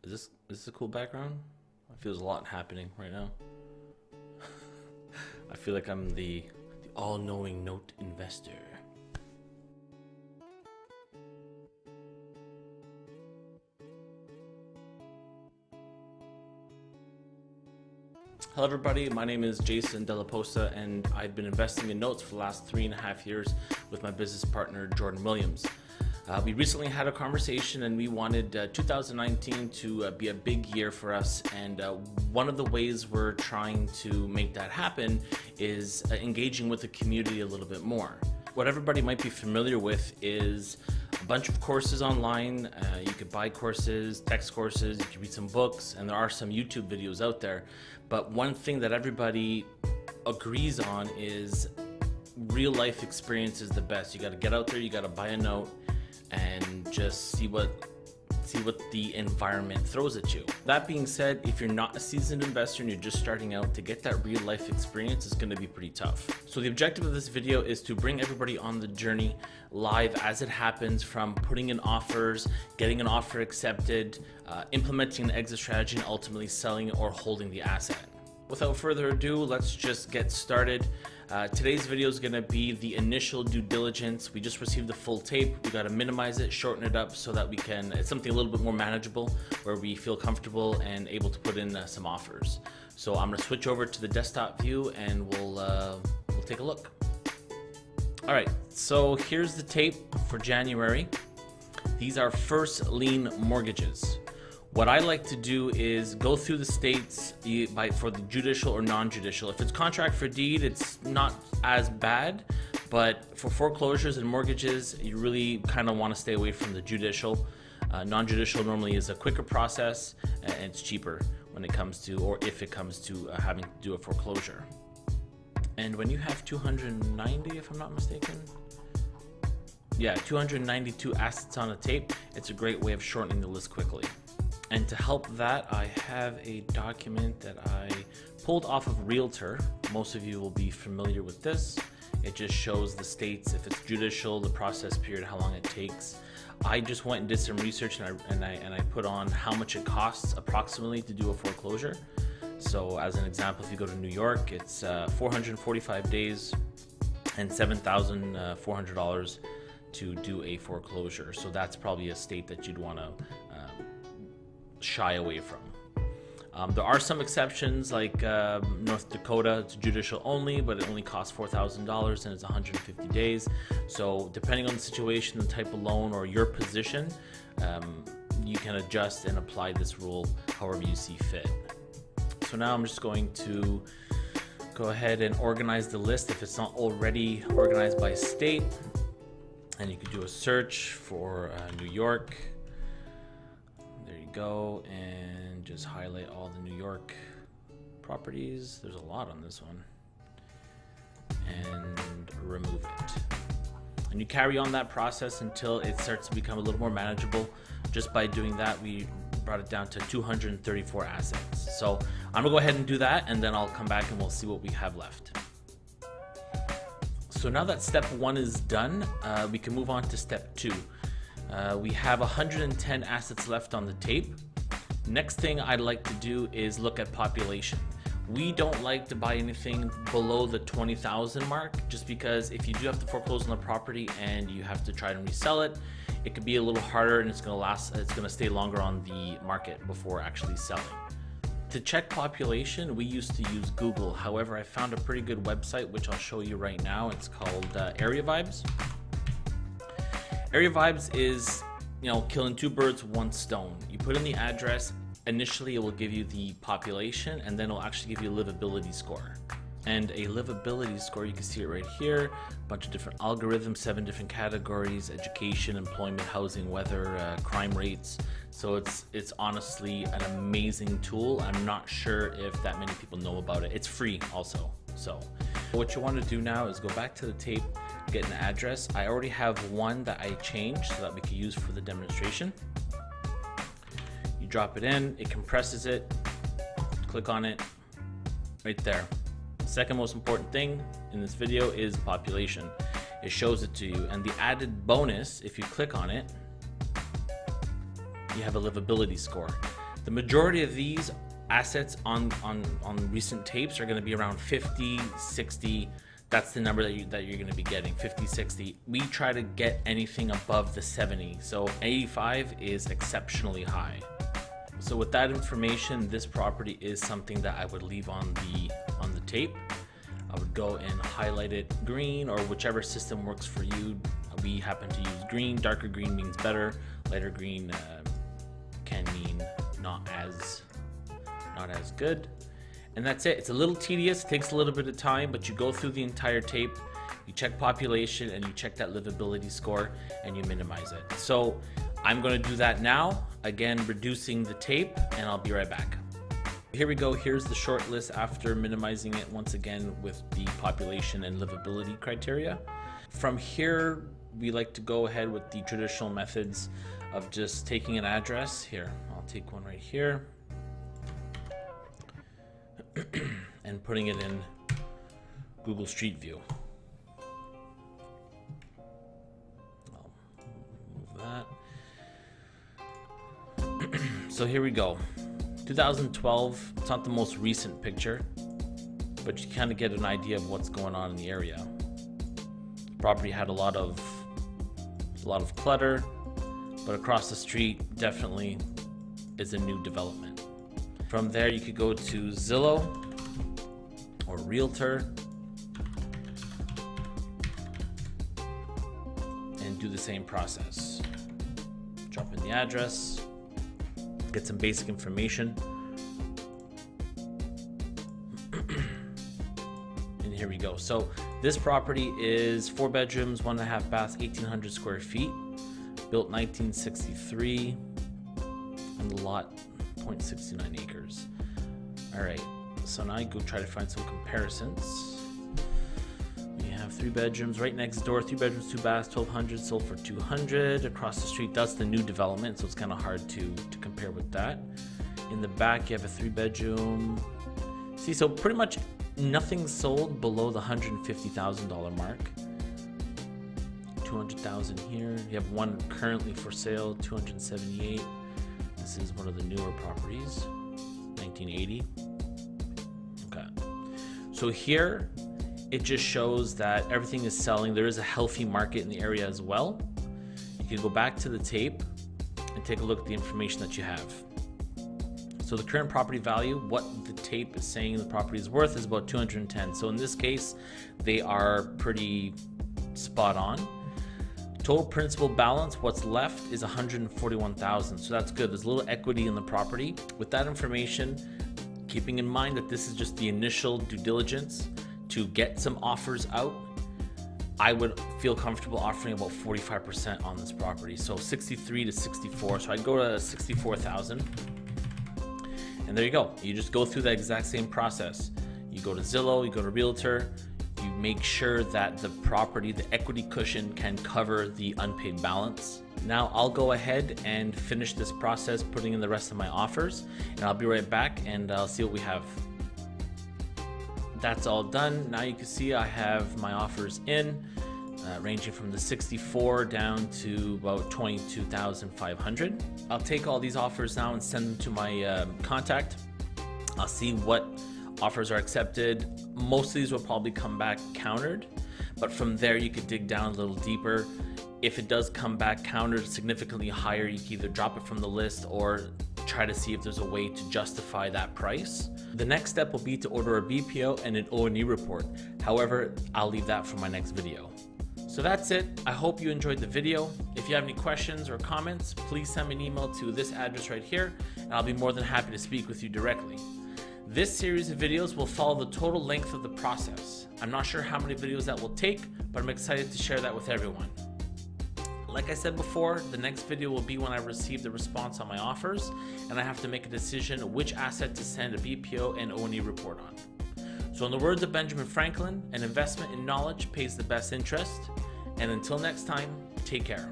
Is this a cool background? I feel there's a lot happening right now. I feel like I'm the all-knowing note investor. Hello everybody, my name is Jason Della Posta and I've been investing in notes for the last 3.5 years with my business partner Jordan Williams. We recently had a conversation and we wanted 2019 to be a big year for us, and one of the ways we're trying to make that happen is engaging with the community a little bit more. What everybody might be familiar with is a bunch of courses online. You could buy courses, text courses, you can read some books, and there are some YouTube videos out there. But one thing that everybody agrees on is real life experience is the best. You got to get out there, you got to buy a note and just see what the environment throws at you. That being said, if you're not a seasoned investor and you're just starting out, to get that real life experience is going to be pretty tough. So the objective of this video is to bring everybody on the journey live as it happens, from putting in offers, getting an offer accepted, implementing an exit strategy, and ultimately selling or holding the asset. Without further ado, let's just get started. Today's video is going to be the initial due diligence. We just received the full tape. We got to minimize it, shorten it up so that we can, it's something a little bit more manageable where we feel comfortable and able to put in some offers. So I'm going to switch over to the desktop view and we'll take a look. All right, so here's the tape for January. These are first lien mortgages. What I like to do is go through the states for the judicial or non-judicial. If it's contract for deed, it's not as bad, but for foreclosures and mortgages, you really kind of want to stay away from the judicial. Non-judicial normally is a quicker process and it's cheaper when it comes to, or if it comes to having to do a foreclosure. And when you have 290, if I'm not mistaken, yeah, 292 assets on a tape, it's a great way of shortening the list quickly. And to help that, I have a document that I pulled off of Realtor. Most of you will be familiar with this. It just shows the states, if it's judicial, the process period, how long it takes. I just went and did some research and I put on how much it costs approximately to do a foreclosure. So as an example, if you go to New York, it's 445 days and $7,400 to do a foreclosure. So that's probably a state that you'd want to shy away from. There are some exceptions like North Dakota, it's judicial only, but it only costs $4,000 and it's 150 days. So depending on the situation, the type of loan, or your position, you can adjust and apply this rule however you see fit. So now I'm just going to go ahead and organize the list if it's not already organized by state. And you can do a search for New York. There you go, and just highlight all the New York properties. There's a lot on this one. And remove it. And you carry on that process until it starts to become a little more manageable. Just by doing that, we brought it down to 234 assets. So I'm gonna go ahead and do that, and then I'll come back and we'll see what we have left. So now that step one is done, we can move on to step two. We have 110 assets left on the tape. Next thing I'd like to do is look at population. We don't like to buy anything below the 20,000 mark, just because if you do have to foreclose on the property and you have to try and resell it, it could be a little harder and it's going to stay longer on the market before actually selling. To check population, we used to use Google. However, I found a pretty good website, which I'll show you right now. It's called Area Vibes. Area Vibes is, killing two birds with one stone. You put in the address, initially it will give you the population, and then it'll actually give you a livability score. And a livability score, you can see it right here, a bunch of different algorithms, 7 different categories: education, employment, housing, weather, crime rates. So it's honestly an amazing tool. I'm not sure if that many people know about it. It's free also. So what you want to do now is go back to the tape, get an address. I already have one that I changed so that we can use for the demonstration. You drop it in, it compresses it, click on it right there. Second most important thing in this video is population. It shows it to you, and the added bonus, if you click on it, you have a livability score. The majority of these assets on recent tapes are going to be around 50, 60. That's the number that you're going to be getting, 50, 60. We try to get anything above the 70. So 85 is exceptionally high. So with that information, this property is something that I would leave on the tape. I would go and highlight it green, or whichever system works for you. We happen to use green. Darker green means better. Lighter green can mean not as good. And that's it. It's a little tedious, it takes a little bit of time, but you go through the entire tape, you check population, and you check that livability score, and you minimize it. So I'm going to do that now, again reducing the tape, and I'll be right back. Here we go. Here's the short list after minimizing it once again with the population and livability criteria. From here, we like to go ahead with the traditional methods of just taking an address. Here, I'll take one right here. And putting it in Google Street View. I'll move that. So here we go. 2012, it's not the most recent picture, but you kind of get an idea of what's going on in the area. The property had a lot of clutter, but across the street definitely is a new development. From there, you could go to Zillow or Realtor and do the same process. Drop in the address, get some basic information. And here we go. So this property is 4 bedrooms, 1.5 baths, 1,800 square feet, built 1963, and the lot 0.69 acres. All right, so now you go try to find some comparisons. We have 3 bedrooms right next door, 3 bedrooms, 2 baths, 1,200, sold for 200. Across the street, that's the new development, so it's kind of hard to compare with that. In the back, you have a 3 bedroom. See, so pretty much nothing sold below the $150,000 mark. 200,000 here. You have one currently for sale, 278. This is one of the newer properties, 1980. Okay. So here, it just shows that everything is selling. There is a healthy market in the area as well. You can go back to the tape and take a look at the information that you have. So the current property value, what the tape is saying the property is worth, is about 210. So in this case, they are pretty spot on. Total principal balance, what's left is 141,000. So that's good. There's a little equity in the property. With that information, keeping in mind that this is just the initial due diligence to get some offers out, I would feel comfortable offering about 45% on this property. So 63 to 64. So I'd go to 64,000. And there you go. You just go through that exact same process. You go to Zillow, you go to Realtor, you make sure that the property, the equity cushion can cover the unpaid balance. Now I'll go ahead and finish this process, putting in the rest of my offers, and I'll be right back and I'll see what we have. That's all done. Now you can see I have my offers in, ranging from the 64 down to about 22,500. I'll take all these offers now and send them to my contact. I'll see what offers are accepted. Most of these will probably come back countered, but from there you could dig down a little deeper. If it does come back countered significantly higher, you can either drop it from the list or try to see if there's a way to justify that price. The next step will be to order a BPO and an O&E report. However, I'll leave that for my next video. So that's it. I hope you enjoyed the video. If you have any questions or comments, please send me an email to this address right here, and I'll be more than happy to speak with you directly. This series of videos will follow the total length of the process. I'm not sure how many videos that will take, but I'm excited to share that with everyone. Like I said before, the next video will be when I receive the response on my offers, and I have to make a decision which asset to send a BPO and O&E report on. So in the words of Benjamin Franklin, an investment in knowledge pays the best interest. And until next time, take care.